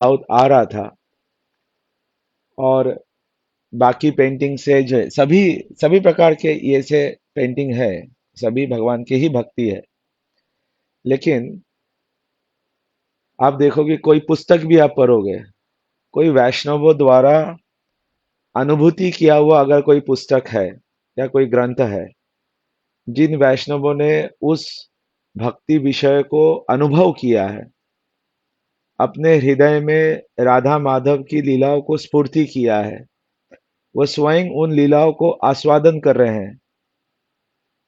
Out आ रहा था। और बाकी पेंटिंग से जो है, सभी सभी प्रकार के ये से पेंटिंग है, सभी भगवान की ही भक्ति है। लेकिन आप देखोगे कोई पुस्तक भी आप पढ़ोगे, कोई वैष्णवों द्वारा अनुभूति किया हुआ अगर कोई पुस्तक है या कोई ग्रंथ है, जिन वैष्णवों ने उस भक्ति विषय को अनुभव किया है, अपने हृदय में राधा माधव की लीलाओं को स्फूर्ति किया है, वो स्वयं उन लीलाओं को आस्वादन कर रहे हैं,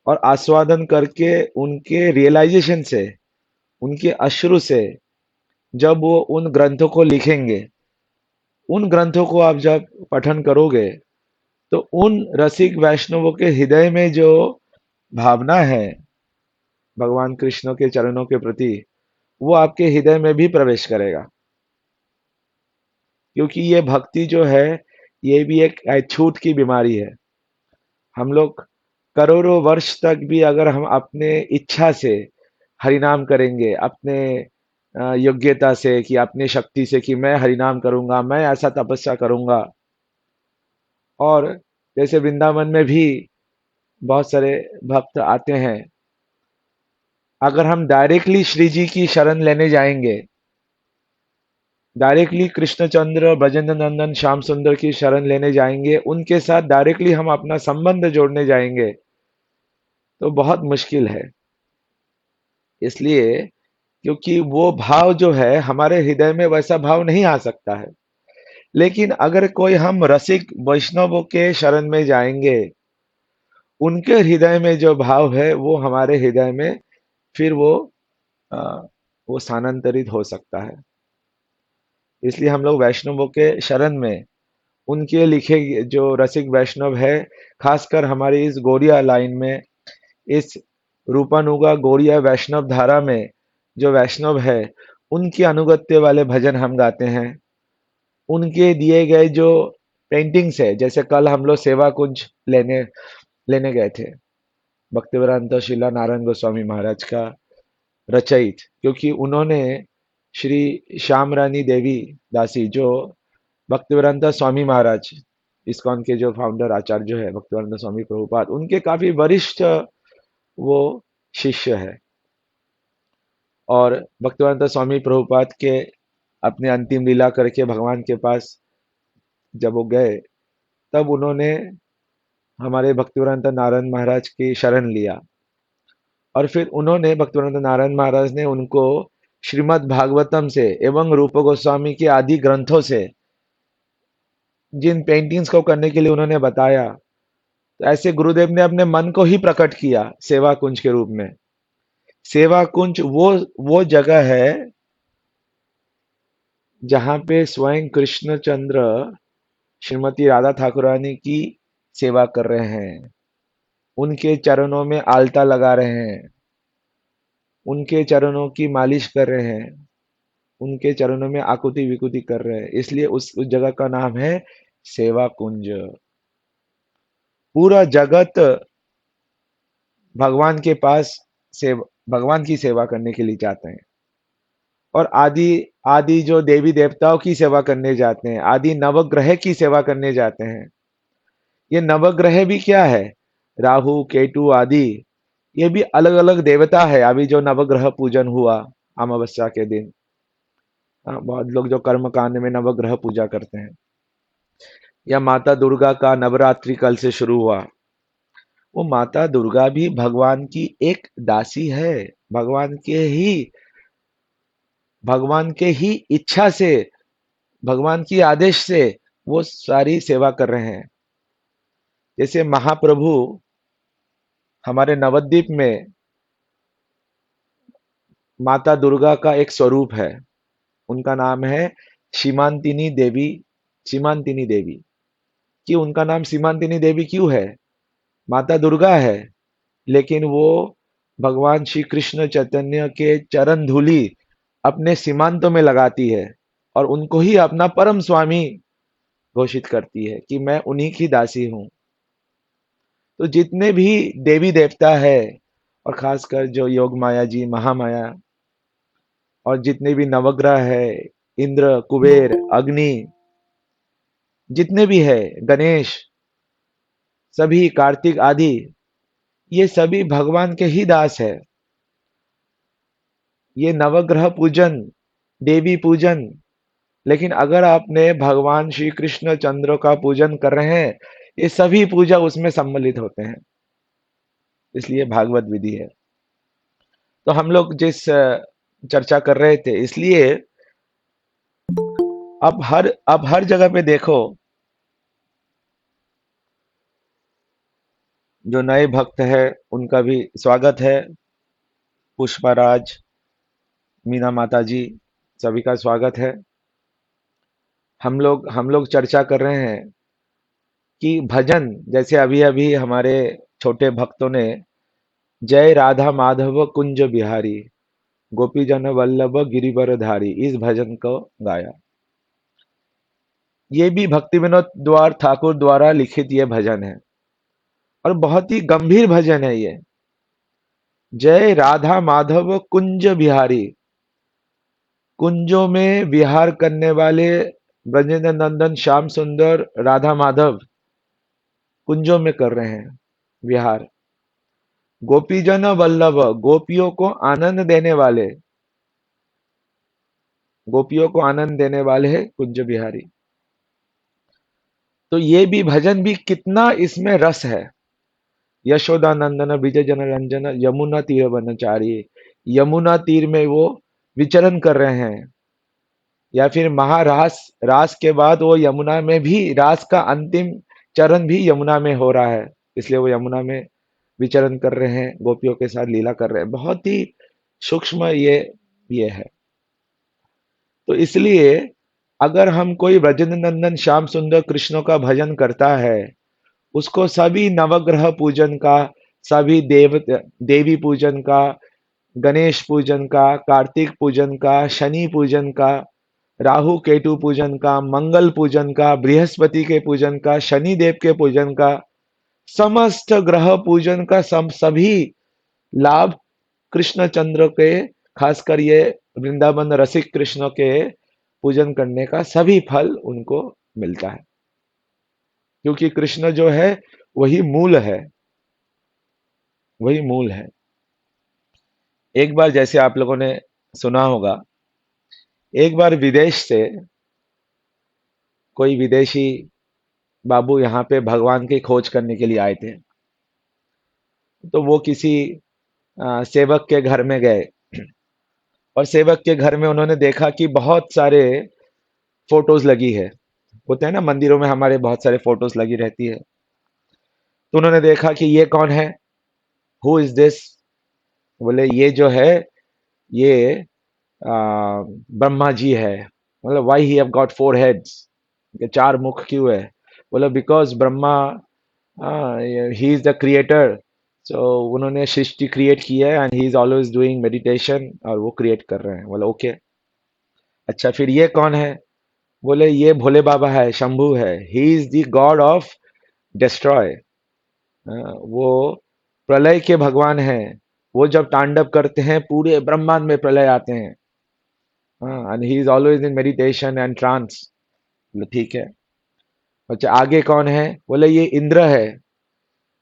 और आस्वादन करके उनके रियलाइजेशन से, उनके अश्रु से जब वो उन ग्रंथों को लिखेंगे, उन ग्रंथों को आप जब पठन करोगे, तो उन रसिक वैष्णवों के हृदय में जो भावना है भगवान कृष्ण के चरणों के प्रति, वो आपके हृदय में भी प्रवेश करेगा। क्योंकि ये भक्ति जो है, ये भी एक अछूत की बीमारी है। हम लोग करोड़ों वर्ष तक भी अगर हम अपने इच्छा से हरिनाम करेंगे, अपने योग्यता से, कि अपनी शक्ति से, कि मैं हरिनाम करूंगा, मैं ऐसा तपस्या करूंगा, और जैसे वृंदावन में भी बहुत सारे भक्त आते हैं, अगर हम डायरेक्टली श्री जी की शरण लेने जाएंगे, डायरेक्टली कृष्णचंद्र ब्रजेंद्र नंदन श्याम सुंदर की शरण लेने जाएंगे, उनके साथ डायरेक्टली हम अपना संबंध जोड़ने जाएंगे, तो बहुत मुश्किल है। इसलिए, क्योंकि वो भाव जो है हमारे हृदय में, वैसा भाव नहीं आ सकता है। लेकिन अगर कोई हम रसिक वैष्णवों के शरण में जाएंगे, उनके हृदय में जो भाव है वो हमारे हृदय में फिर अ, वो स्थानांतरित हो सकता है। इसलिए हम लोग वैष्णवों के शरण में, उनके लिखे जो रसिक वैष्णव है, खासकर हमारी इस गौड़िया लाइन में, इस रूपानुगा गौड़िया वैष्णव धारा में जो वैष्णव है, उनकी अनुगत्य वाले भजन हम गाते हैं। उनके दिए गए जो पेंटिंग्स है, जैसे कल हम लोग सेवा कुंज लेने लेने गए थे, भक्तिवेदांत शिला नारायण गोस्वामी महाराज का रचयित, क्योंकि उन्होंने श्री श्याम रानी देवी दासी, जो भक्तिवेदांत स्वामी महाराज, इस्कॉन के जो फाउंडर आचार्य जो है भक्तिवेदांत स्वामी प्रभुपाद, उनके काफी वरिष्ठ वो शिष्य है। और भक्तिवेदांत स्वामी प्रभुपाद के अपने अंतिम लीला करके भगवान के पास जब वो गए, तब उन्होंने हमारे भक्तिवेदांत नारायण महाराज की शरण लिया। और फिर उन्होंने, भक्तिवेदांत नारायण महाराज ने उनको श्रीमद् भागवतम से एवं रूप गोस्वामी के आदि ग्रंथों से जिन पेंटिंग्स को करने के लिए उन्होंने बताया, तो ऐसे गुरुदेव ने अपने मन को ही प्रकट किया सेवा कुंज के रूप में। सेवा कुंज वो जगह है जहां पे स्वयं कृष्णचंद्र श्रीमती राधा ठाकुरानी की सेवा कर रहे हैं, उनके चरणों में आलता लगा रहे हैं, उनके चरणों की मालिश कर रहे हैं, उनके चरणों में आकुति विकुति कर रहे हैं। इसलिए उस जगह का नाम है सेवा कुंज। पूरा जगत भगवान के पास भगवान की सेवा करने के लिए जाते हैं, और आदि आदि जो देवी देवताओं की सेवा करने जाते हैं, आदि नवग्रह की सेवा करने जाते हैं। ये नवग्रह भी क्या है, राहु केतु आदि, ये भी अलग अलग देवता है। अभी जो नवग्रह पूजन हुआ अमावस्या के दिन, बहुत लोग जो कर्म कांड में नवग्रह पूजा करते हैं, या माता दुर्गा का नवरात्रि कल से शुरू हुआ, वो माता दुर्गा भी भगवान की एक दासी है। भगवान के ही भगवान के ही इच्छा से, भगवान की आदेश से वो सारी सेवा कर रहे हैं। जैसे महाप्रभु हमारे नवद्वीप में माता दुर्गा का एक स्वरूप है, उनका नाम है सीमांतिनी देवी। सीमांतिनी देवी, कि उनका नाम सीमांतिनी देवी क्यों है? माता दुर्गा है, लेकिन वो भगवान श्री कृष्ण चैतन्य के चरण धूलि अपने सीमांतों में लगाती है, और उनको ही अपना परम स्वामी घोषित करती है कि मैं उन्हीं की दासी हूं। तो जितने भी देवी देवता है, और खासकर जो योग माया जी, महामाया, और जितने भी नवग्रह है, इंद्र, कुबेर, अग्नि, जितने भी है, गणेश, सभी कार्तिक आदि, ये सभी भगवान के ही दास है। ये नवग्रह पूजन, देवी पूजन, लेकिन अगर आपने भगवान श्री कृष्ण चंद्र का पूजन कर रहे हैं, ये सभी पूजा उसमें सम्मिलित होते हैं, इसलिए भागवत विधि है। तो हम लोग जिस चर्चा कर रहे थे, इसलिए अब हर जगह पे देखो, जो नए भक्त है उनका भी स्वागत है। पुष्पराज, मीना माता जी, सभी का स्वागत है। हम लोग चर्चा कर रहे हैं कि भजन, जैसे अभी अभी हमारे छोटे भक्तों ने जय राधा माधव कुंज बिहारी गोपी जन वल्लभ गिरिवरधारी इस भजन को गाया। ये भी भक्ति विनोद द्वार ठाकुर द्वारा लिखित ये भजन है और बहुत ही गंभीर भजन है ये। जय राधा माधव कुंज बिहारी, कुंजों में विहार करने वाले ब्रजेंद्र नंदन श्याम सुंदर राधा माधव कुंजों में कर रहे हैं विहार। गोपीजन वल्लभ, गोपियों को आनंद देने वाले, गोपियों को आनंद देने वाले है कुंज बिहारी। तो ये भी भजन भी कितना इसमें रस है। यशोदा नंदन विजय जन रंजन यमुना तीर वनचारी, यमुना तीर में वो विचरण कर रहे हैं। या फिर महारास, रास के बाद वो यमुना में भी, रास का अंतिम चरण भी यमुना में हो रहा है, इसलिए वो यमुना में विचरण कर रहे हैं, गोपियों के साथ लीला कर रहे हैं। बहुत ही सूक्ष्म ये है। तो इसलिए अगर हम कोई ब्रजेंद्र नंदन श्याम सुंदर कृष्ण का भजन करता है, उसको सभी नवग्रह पूजन का, सभी देवी पूजन का, गणेश पूजन का, कार्तिक पूजन का, शनि पूजन का, राहु केतु पूजन का, मंगल पूजन का, बृहस्पति के पूजन का, शनि देव के पूजन का, समस्त ग्रह पूजन का सभी लाभ कृष्ण चंद्र के, खासकर ये वृंदावन रसिक कृष्ण के पूजन करने का सभी फल उनको मिलता है, क्योंकि कृष्ण जो है वही मूल है, वही मूल है। एक बार, जैसे आप लोगों ने सुना होगा, एक बार विदेश से कोई विदेशी बाबू यहाँ पे भगवान की खोज करने के लिए आए थे। तो वो किसी सेवक के घर में गए और सेवक के घर में उन्होंने देखा कि बहुत सारे फोटोज लगी है। होते हैं ना मंदिरों में हमारे बहुत सारे फोटोज लगी रहती है। तो उन्होंने देखा कि ये कौन है, हु इज दिस। बोले ये जो है, ये ब्रह्मा जी है। मतलब why he have got 4 heads, चार मुख क्यों है। बोला because Brahma, he is the creator. So उन्होंने सृष्टि क्रिएट की है and he is always doing meditation, और वो क्रिएट कर रहे हैं। बोला ओके। अच्छा, फिर ये कौन है। बोले ये भोले बाबा है, शंभू है, ही is the God of destroy. वो प्रलय के भगवान हैं। वो जब तांडव करते हैं पूरे ब्रह्मांड में प्रलय आते हैं। And he is always in meditation and trance. ठीक है। अच्छा, आगे कौन है। बोले ये इंद्र है।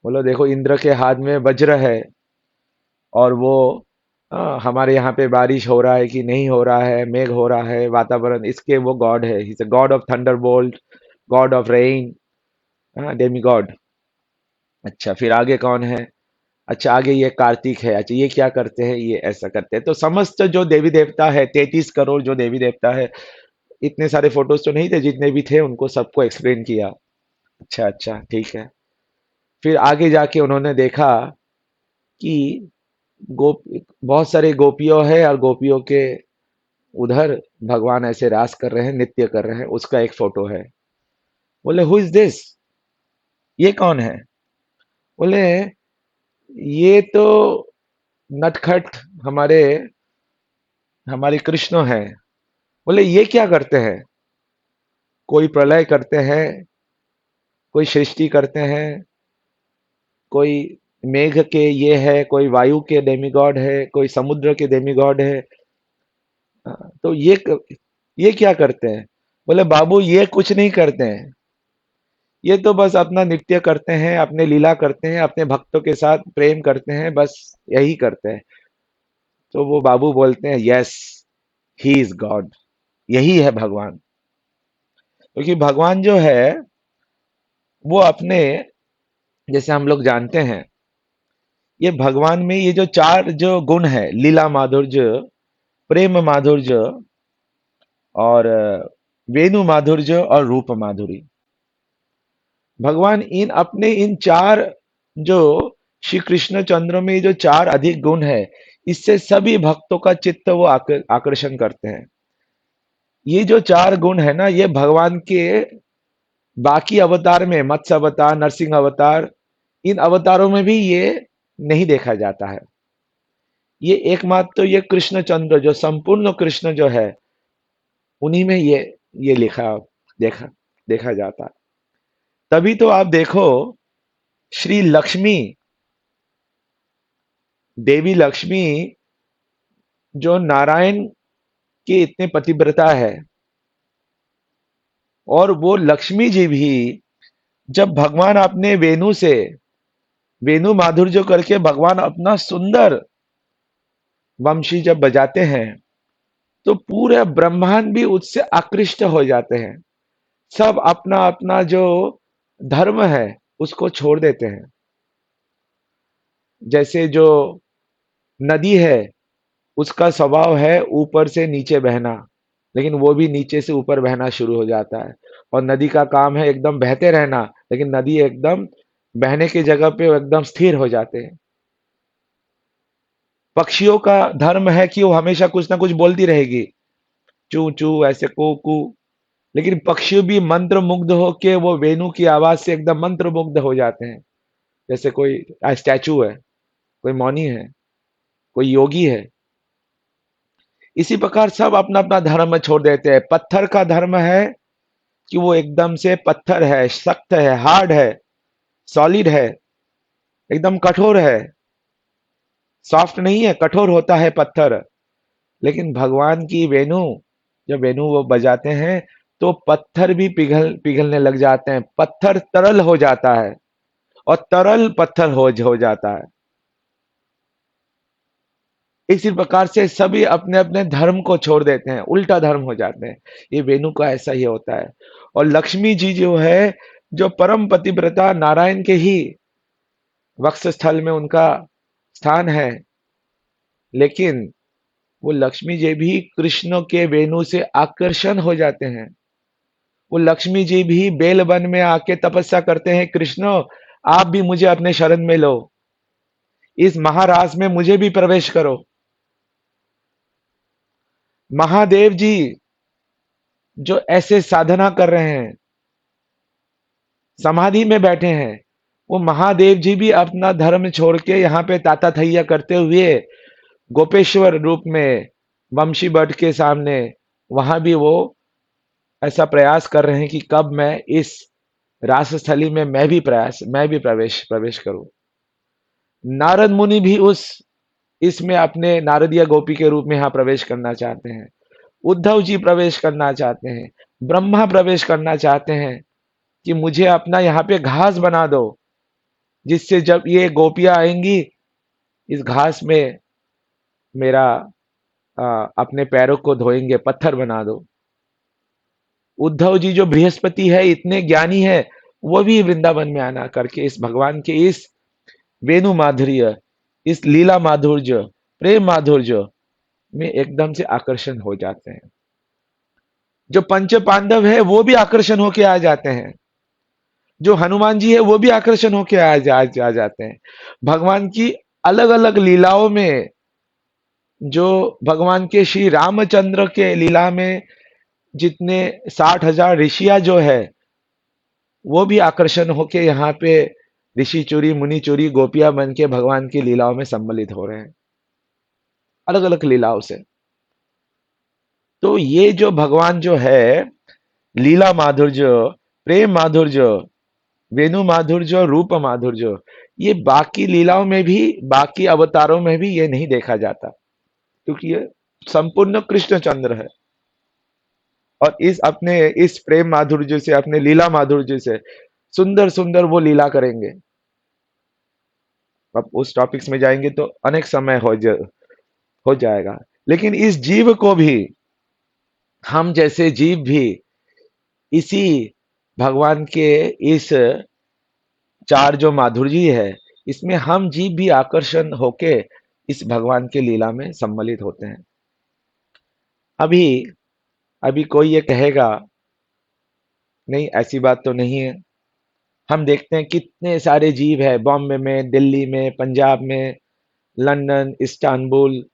बोलो देखो इंद्र के हाथ में वज्र है, और वो हमारे यहाँ पे बारिश हो रहा है कि नहीं हो रहा है, मेघ हो रहा है, वातावरण, इसके वो गॉड है। He is a God of thunder bolt, God of rain, Demi God. अच्छा, फिर आगे कौन है। अच्छा, आगे ये कार्तिक है। अच्छा, ये क्या करते हैं, ये ऐसा करते हैं। तो समस्त जो देवी देवता है, 33 करोड़ जो देवी देवता है, इतने सारे फोटोज तो नहीं थे, जितने भी थे उनको सबको एक्सप्लेन किया। अच्छा अच्छा, ठीक है। फिर आगे जाके उन्होंने देखा कि गोप बहुत सारे गोपियों है, और गोपियों के उधर भगवान ऐसे रास कर रहे हैं, नृत्य कर रहे हैं, उसका एक फोटो है। बोले हु इज दिस, ये कौन है। बोले ये तो नटखट हमारे हमारे कृष्ण है। बोले ये क्या करते हैं। कोई प्रलय करते हैं, कोई सृष्टि करते हैं, कोई मेघ के ये है, कोई वायु के डेमिगॉड है, कोई समुद्र के डेमिगॉड है। तो ये क्या करते हैं? बोले बाबू ये कुछ नहीं करते हैं, ये तो बस अपना नित्य करते हैं, अपने लीला करते हैं, अपने भक्तों के साथ प्रेम करते हैं, बस यही करते हैं। तो वो बाबू बोलते हैं यस, ही इज गॉड, यही है भगवान। क्योंकि भगवान जो है वो अपने, जैसे हम लोग जानते हैं, ये भगवान में ये जो चार जो गुण है, लीला माधुर्य, प्रेम माधुर्य, और वेणु माधुर्य और रूप माधुरी, भगवान इन अपने इन चार जो श्री कृष्ण चंद्र में जो चार अधिक गुण है, इससे सभी भक्तों का चित्त वो आकर्षण करते हैं। ये जो चार गुण है ना, ये भगवान के बाकी अवतार में, मत्स्य अवतार, नरसिंह अवतार, इन अवतारों में भी ये नहीं देखा जाता है। ये एकमात्र तो ये कृष्ण चंद्र जो संपूर्ण कृष्ण जो है, उन्हीं में ये लिखा देखा देखा जाता है। तभी तो आप देखो, श्री लक्ष्मी, देवी लक्ष्मी जो नारायण के इतने पतिव्रता है, और वो लक्ष्मी जी भी जब भगवान अपने वेणु से, वेणु माधुर्य करके भगवान अपना सुंदर वंशी जब बजाते हैं, तो पूरे ब्रह्मांड भी उससे आकृष्ट हो जाते हैं। सब अपना अपना जो धर्म है उसको छोड़ देते हैं। जैसे जो नदी है, उसका स्वभाव है ऊपर से नीचे बहना, लेकिन वो भी नीचे से ऊपर बहना शुरू हो जाता है। और नदी का काम है एकदम बहते रहना, लेकिन नदी एकदम बहने की जगह पे वो एकदम स्थिर हो जाते हैं। पक्षियों का धर्म है कि वो हमेशा कुछ ना कुछ बोलती रहेगी, चू चू ऐसे को कू, लेकिन पक्षी भी मंत्र मुग्ध होके वो वेणु की आवाज से एकदम मंत्र मुग्ध हो जाते हैं। जैसे कोई स्टैचू है, कोई मौनी है, कोई योगी है। इसी प्रकार सब अपना अपना धर्म छोड़ देते हैं। पत्थर का धर्म है कि वो एकदम से पत्थर है, सख्त है, हार्ड है, सॉलिड है, एकदम कठोर है, सॉफ्ट नहीं है, कठोर होता है पत्थर। लेकिन भगवान की वेणु, जब वेणु वो बजाते हैं, तो पत्थर भी पिघलने लग जाते हैं, पत्थर तरल हो जाता है, और तरल पत्थर हो जाता है। इसी प्रकार से सभी अपने अपने धर्म को छोड़ देते हैं, उल्टा धर्म हो जाते हैं। ये वेणु का ऐसा ही होता है। और लक्ष्मी जी जो है, जो परम पतिव्रता नारायण के ही वक्ष स्थल में उनका स्थान है, लेकिन वो लक्ष्मी जी भी कृष्ण के वेणु से आकर्षण हो जाते हैं। वो लक्ष्मी जी भी बेल वन में आके तपस्या करते हैं, कृष्ण आप भी मुझे अपने शरण में लो, इस महाराज में मुझे भी प्रवेश करो। महादेव जी जो ऐसे साधना कर रहे हैं, समाधि में बैठे हैं, वो महादेव जी भी अपना धर्म छोड़ के यहाँ पे ताता थैया करते हुए गोपेश्वर रूप में वंशी भट्ट के सामने, वहां भी वो ऐसा प्रयास कर रहे हैं कि कब मैं इस रास स्थली में मैं भी प्रवेश प्रवेश करूं। नारद मुनि भी उस इसमें अपने नारदिया गोपी के रूप में यहाँ प्रवेश करना चाहते हैं। उद्धव जी प्रवेश करना चाहते हैं, ब्रह्मा प्रवेश करना चाहते हैं कि मुझे अपना यहाँ पे घास बना दो, जिससे जब ये गोपियां आएंगी, इस घास में मेरा अपने पैरों को धोएंगे, पत्थर बना दो। उद्धव जी जो बृहस्पति है, इतने ज्ञानी है, वो भी वृंदावन में आना करके इस भगवान के इस वेणु माधुर्य, इस लीला माधुर्य, प्रेम माधुर्य में एकदम से आकर्षण हो जाते हैं। जो पंच पांडव है वो भी आकर्षण होके आ जाते हैं, जो हनुमान जी है वो भी आकर्षण होके आ जाते हैं। भगवान की अलग अलग लीलाओं में, जो भगवान के श्री रामचंद्र के लीला में जितने 60,000 ऋषिया जो है, वो भी आकर्षण होके यहाँ पे ऋषि चूरी, मुनि चूरी, गोपियां बन के भगवान की लीलाओं में सम्मिलित हो रहे हैं, अलग अलग लीलाओं से। तो ये जो भगवान जो है, लीला माधुर्य, प्रेम माधुर्य, वेणु माधुर्य और रूप माधुर्य, ये बाकी लीलाओं में भी, बाकी अवतारों में भी ये नहीं देखा जाता, क्योंकि ये संपूर्ण कृष्ण चंद्र है। और इस अपने इस प्रेम माधुर्य से, अपने लीला माधुर्य से सुंदर सुंदर वो लीला करेंगे। अब उस टॉपिक्स में जाएंगे तो अनेक समय हो जाएगा। लेकिन इस जीव को भी, हम जैसे जीव भी इसी भगवान के इस चार जो माधुर्य है, इसमें हम जीव भी आकर्षण होके इस भगवान के लीला में सम्मिलित होते हैं। अभी अभी कोई ये कहेगा, नहीं ऐसी बात तो नहीं है। हम देखते हैं कितने सारे जीव है, बॉम्बे में, दिल्ली में, पंजाब में, लंदन, इस्तांबुल,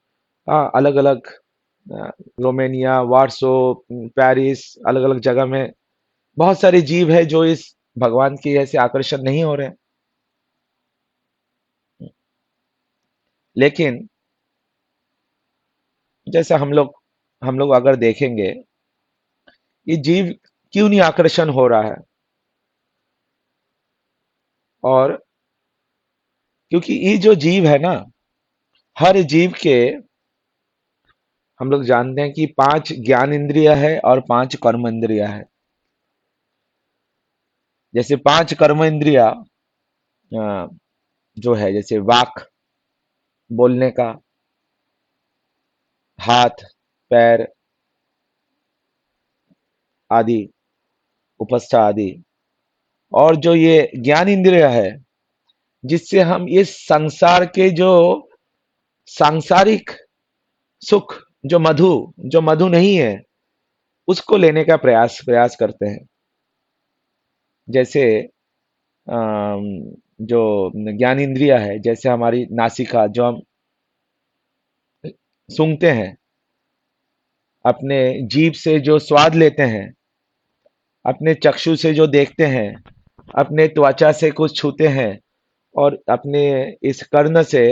हाँ, अलग अलग, रोमेनिया, वार्सो, पेरिस, अलग अलग जगह में बहुत सारे जीव है जो इस भगवान की ऐसे आकर्षण नहीं हो रहे हैं। लेकिन जैसे हम लोग अगर देखेंगे, ये जीव क्यों नहीं आकर्षण हो रहा है? और क्योंकि ये जो जीव है ना, हर जीव के, हम लोग जानते हैं कि 5 ज्ञान इंद्रिय है और 5 कर्म इंद्रिय है। जैसे 5 कर्म इंद्रिया जो है, जैसे वाक, बोलने का, हाथ, पैर आदि, उपस्थ आदि, और जो ये ज्ञान इंद्रिय है, जिससे हम इस संसार के जो सांसारिक सुख, जो मधु नहीं है, उसको लेने का प्रयास प्रयास करते हैं। जैसे अम, जो ज्ञान इंद्रिया है, जैसे हमारी नासिका, जो हम सूंघते हैं, अपने जीभ से जो स्वाद लेते हैं, अपने चक्षु से जो देखते हैं, अपने त्वचा से कुछ छूते हैं, और अपने इस कर्ण से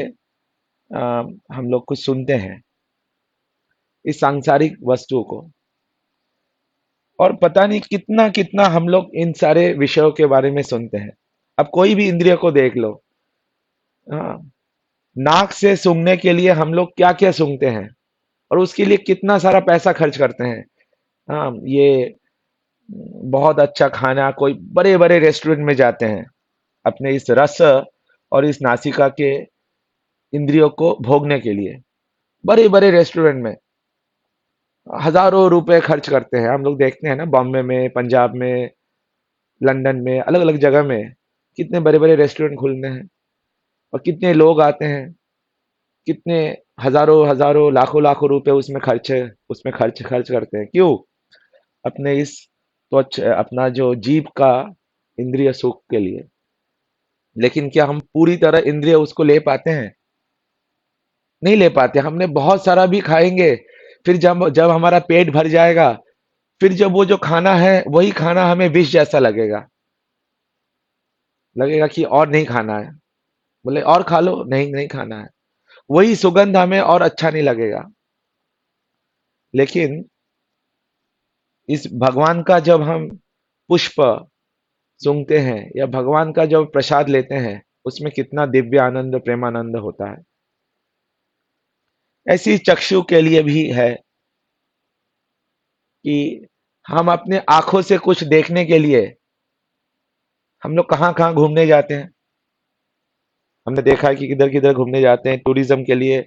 हम लोग कुछ सुनते हैं, इस सांसारिक वस्तुओं को। और पता नहीं कितना कितना हम लोग इन सारे विषयों के बारे में सुनते हैं। अब कोई भी इंद्रिय को देख लो, हाँ, नाक से सूंघने के लिए हम लोग क्या क्या सूंघते हैं, और उसके लिए कितना सारा पैसा खर्च करते हैं। हाँ, ये बहुत अच्छा खाना, कोई बड़े बड़े रेस्टोरेंट में जाते हैं अपने इस रस और इस नासिका के इंद्रियों को भोगने के लिए। बड़े बड़े रेस्टोरेंट में हजारों रुपए खर्च करते हैं। हम लोग देखते हैं ना, बॉम्बे में, पंजाब में, लंदन में, अलग अलग जगह में कितने बड़े बड़े रेस्टोरेंट खुलते हैं, और कितने लोग आते हैं, कितने हजारों हजारों लाखों लाखों रुपए उसमें खर्च खर्च करते हैं। क्यों? अपने इस त्वच, अपना जो जीभ का इंद्रिय सुख के लिए। लेकिन क्या हम पूरी तरह इंद्रिय उसको ले पाते हैं? नहीं ले पाते। हमने बहुत सारा भी खाएंगे, फिर जब जब हमारा पेट भर जाएगा, फिर जब वो जो खाना है, वही खाना हमें विष जैसा लगेगा। लगेगा कि और नहीं खाना है। बोले और खा लो, नहीं नहीं खाना है। वही सुगंध हमें और अच्छा नहीं लगेगा। लेकिन इस भगवान का जब हम पुष्प सूंघते हैं, या भगवान का जब प्रसाद लेते हैं, उसमें कितना दिव्य आनंद, प्रेमानंद होता है। ऐसी चक्षु के लिए भी है कि हम अपने आंखों से कुछ देखने के लिए हम लोग कहाँ कहाँ घूमने जाते हैं। हमने देखा है कि किधर किधर घूमने जाते हैं टूरिज्म के लिए,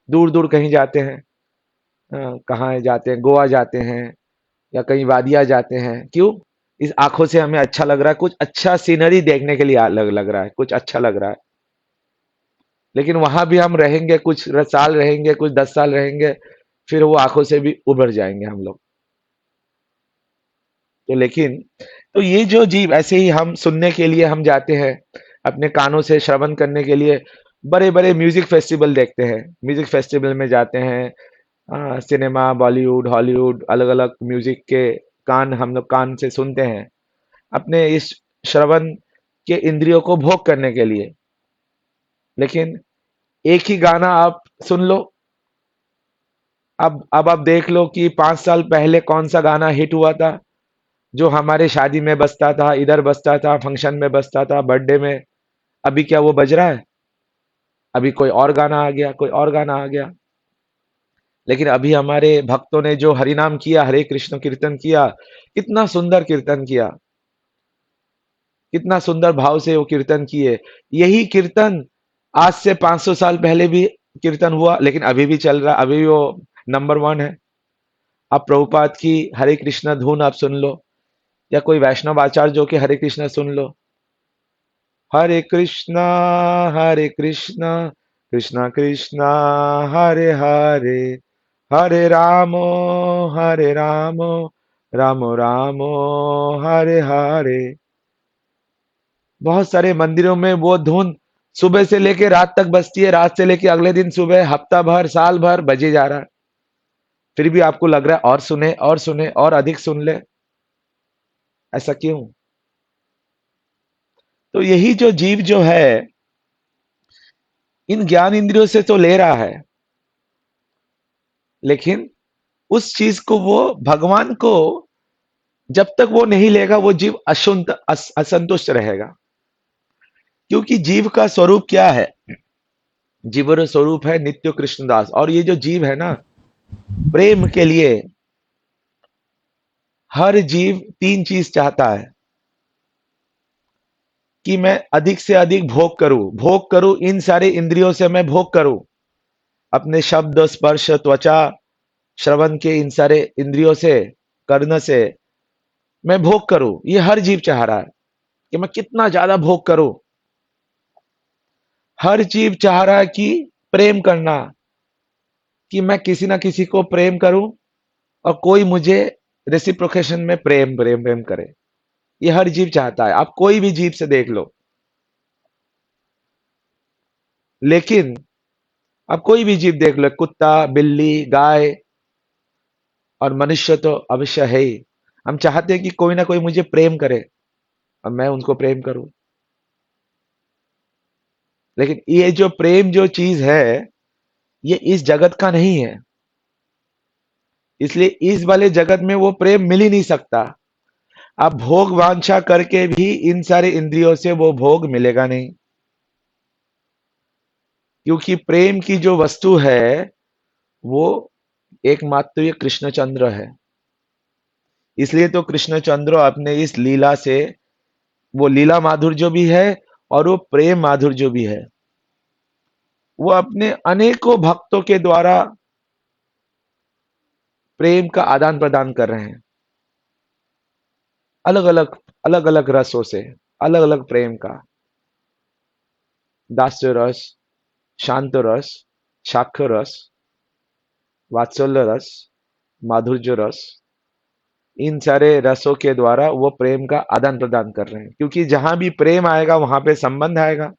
दूर दूर कहीं जाते हैं। कहाँ जाते हैं? गोवा जाते हैं, या कहीं वादिया जाते हैं। क्यों? इस आंखों से हमें अच्छा लग रहा है, कुछ अच्छा सीनरी देखने के लिए लग लग रहा है, कुछ अच्छा लग रहा है। लेकिन वहां भी हम रहेंगे, कुछ साल रहेंगे, कुछ 10 साल रहेंगे, फिर वो आंखों से भी उभर जाएंगे हम लोग। तो लेकिन, तो ये जो जीव, ऐसे ही हम सुनने के लिए हम जाते हैं, अपने कानों से श्रवण करने के लिए बड़े बड़े म्यूजिक फेस्टिवल देखते हैं, म्यूजिक फेस्टिवल में जाते हैं। सिनेमा, बॉलीवुड, हॉलीवुड, अलग अलग म्यूजिक के कान, हम लोग कान से सुनते हैं, अपने इस श्रवण के इंद्रियों को भोग करने के लिए। लेकिन एक ही गाना आप सुन लो, अब आप देख लो कि 5 साल पहले कौन सा गाना हिट हुआ था, जो हमारे शादी में बजता था, इधर बजता था, फंक्शन में बजता था, बर्थडे में। अभी क्या वो बज रहा है? अभी कोई और गाना आ गया, कोई और गाना आ गया। लेकिन अभी हमारे भक्तों ने जो हरि नाम किया, हरे कृष्ण कीर्तन किया, कितना सुंदर कीर्तन किया, कितना सुंदर भाव से वो कीर्तन किए। यही कीर्तन आज से 500 साल पहले भी कीर्तन हुआ, लेकिन अभी भी चल रहा, अभी भी वो नंबर वन है। आप प्रभुपाद की हरे कृष्ण धुन आप सुन लो, या कोई वैष्णव आचार्य जो कि हरे कृष्ण सुन लो। हरे कृष्णा, हरे कृष्णा, कृष्णा कृष्णा, हरे हरे, हरे रामो, हरे रामो, रामो रामो, हरे हरे। बहुत सारे मंदिरों में वो धुन सुबह से लेके रात तक बजती है, रात से लेके अगले दिन सुबह, हफ्ता भर, साल भर बजे जा रहा है। फिर भी आपको लग रहा है और सुने और सुने और अधिक सुन ले। ऐसा क्यों? तो यही जो जीव जो है, इन ज्ञान इंद्रियों से तो ले रहा है, लेकिन उस चीज को वो भगवान को जब तक वो नहीं लेगा, वो जीव असंतुष्ट रहेगा। क्योंकि जीव का स्वरूप क्या है? जीव का स्वरूप है नित्य कृष्णदास। और ये जो जीव है ना, प्रेम के लिए हर जीव तीन चीज चाहता है, कि मैं अधिक से अधिक भोग करूं, भोग करूं, इन सारे इंद्रियों से मैं भोग करूं, अपने शब्द स्पर्श त्वचा श्रवण के इन सारे इंद्रियों से, कर्ण से मैं भोग करूं। ये हर जीव चाह रहा है कि मैं कितना ज्यादा भोग करूं। हर जीव चाह रहा है कि प्रेम करना, कि मैं किसी ना किसी को प्रेम करूं और कोई मुझे रेसिप्रोकेशन में प्रेम प्रेम प्रेम करे। ये हर जीव चाहता है, आप कोई भी जीव से देख लो। लेकिन आप कोई भी जीव देख लो, कुत्ता, बिल्ली, गाय और मनुष्य तो अवश्य है ही। हम चाहते हैं कि कोई ना कोई मुझे प्रेम करे और मैं उनको प्रेम करूं। लेकिन ये जो प्रेम जो चीज है, ये इस जगत का नहीं है। इसलिए इस वाले जगत में वो प्रेम मिल ही नहीं सकता। आप भोग वांछा करके भी इन सारे इंद्रियों से वो भोग मिलेगा नहीं। क्योंकि प्रेम की जो वस्तु है, वो एकमात्र ये कृष्णचंद्र है। इसलिए तो कृष्णचंद्र अपने इस लीला से, वो लीला माधुर्य भी है और वो प्रेम माधुर्य भी है। वो अपने अनेकों भक्तों के द्वारा प्रेम का आदान प्रदान कर रहे हैं, अलग अलग, अलग अलग रसों से, अलग अलग प्रेम का। दास्य रस, शांत रस, साक्ष्य रस, वात्सल्य रस, माधुर्य रस, इन सारे रसों के द्वारा वो प्रेम का आदान प्रदान कर रहे हैं। क्योंकि जहां भी प्रेम आएगा वहां पे संबंध आएगा।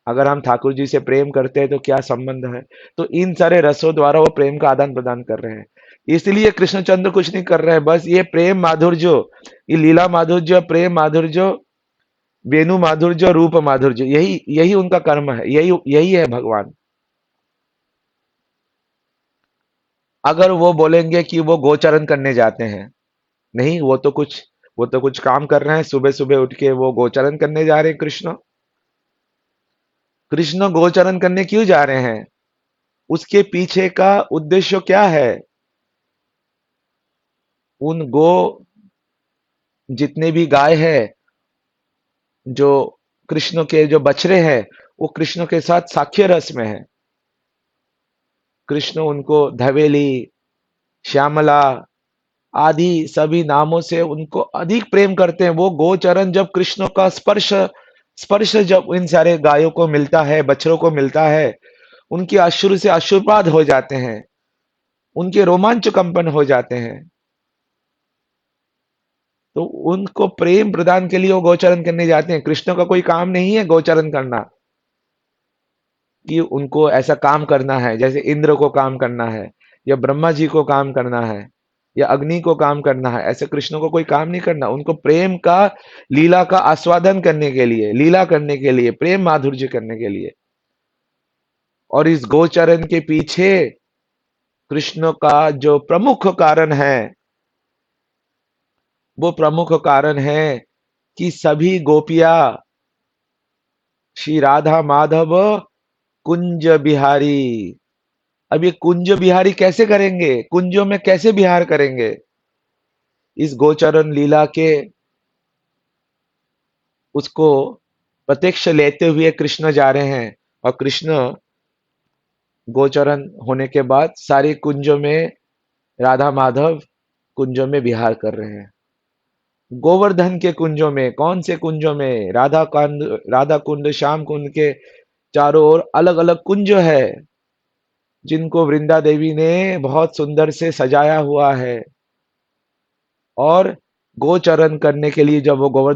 अगर हम ठाकुर जी से प्रेम करते हैं तो क्या संबंध है? तो इन सारे रसों द्वारा वो प्रेम का आदान प्रदान कर रहे हैं। इसलिए कृष्णचंद्र कुछ नहीं कर रहे हैं, बस ये प्रेम माधुर्य, ये लीला माधुर्य, प्रेम माधुर्य, वेणु माधुर्य, रूप माधुर्य, यही यही उनका कर्म है, यही यही है भगवान। अगर वो बोलेंगे कि वो गोचरण करने जाते हैं, नहीं, वो तो कुछ काम कर रहे हैं, सुबह सुबह उठ के वो गोचरण करने जा रहे हैं। कृष्ण कृष्ण गोचरण करने क्यों जा रहे हैं? उसके पीछे का उद्देश्य क्या है? उन गो, जितने भी गाय है, जो कृष्ण के जो बछड़े हैं, वो कृष्ण के साथ साख्य रस में है। कृष्ण उनको धवेली, श्यामला आदि सभी नामों से उनको अधिक प्रेम करते हैं। वो गोचरण जब कृष्ण का स्पर्श स्पर्श जब इन सारे गायों को मिलता है, बछड़ों को मिलता है, उनके अश्रु से अश्रुपात हो जाते हैं, उनके रोमांच कंपन हो जाते हैं। तो उनको प्रेम प्रदान के लिए वो गोचरण करने जाते हैं। कृष्ण का कोई काम नहीं है गोचरण करना, कि उनको ऐसा काम करना है जैसे इंद्र को काम करना है, या ब्रह्मा जी को काम करना है, या अग्नि को काम करना है। ऐसे कृष्ण को कोई काम नहीं करना, उनको प्रेम का, लीला का आस्वादन करने के लिए, लीला करने के लिए, प्रेम माधुर्य करने के लिए। और इस गोचरण के पीछे कृष्ण का जो प्रमुख कारण है, वो प्रमुख कारण है कि सभी गोपियां श्री राधा माधव कुंज बिहारी, अब ये कुंज बिहारी कैसे करेंगे, कुंजों में कैसे बिहार करेंगे? इस गोचरण लीला के उसको प्रत्यक्ष लेते हुए कृष्ण जा रहे हैं, और कृष्ण गोचरण होने के बाद सारे कुंजों में, राधा माधव कुंजों में विहार कर रहे हैं। गोवर्धन के कुंजों में, कौन से कुंजों में? राधा कुंड, श्याम कुंड के चारों ओर अलग अलग कुंज है, जिनको वृंदा देवी ने बहुत सुंदर से सजाया हुआ है। और गोचरण करने के लिए जब वो गोवर्धन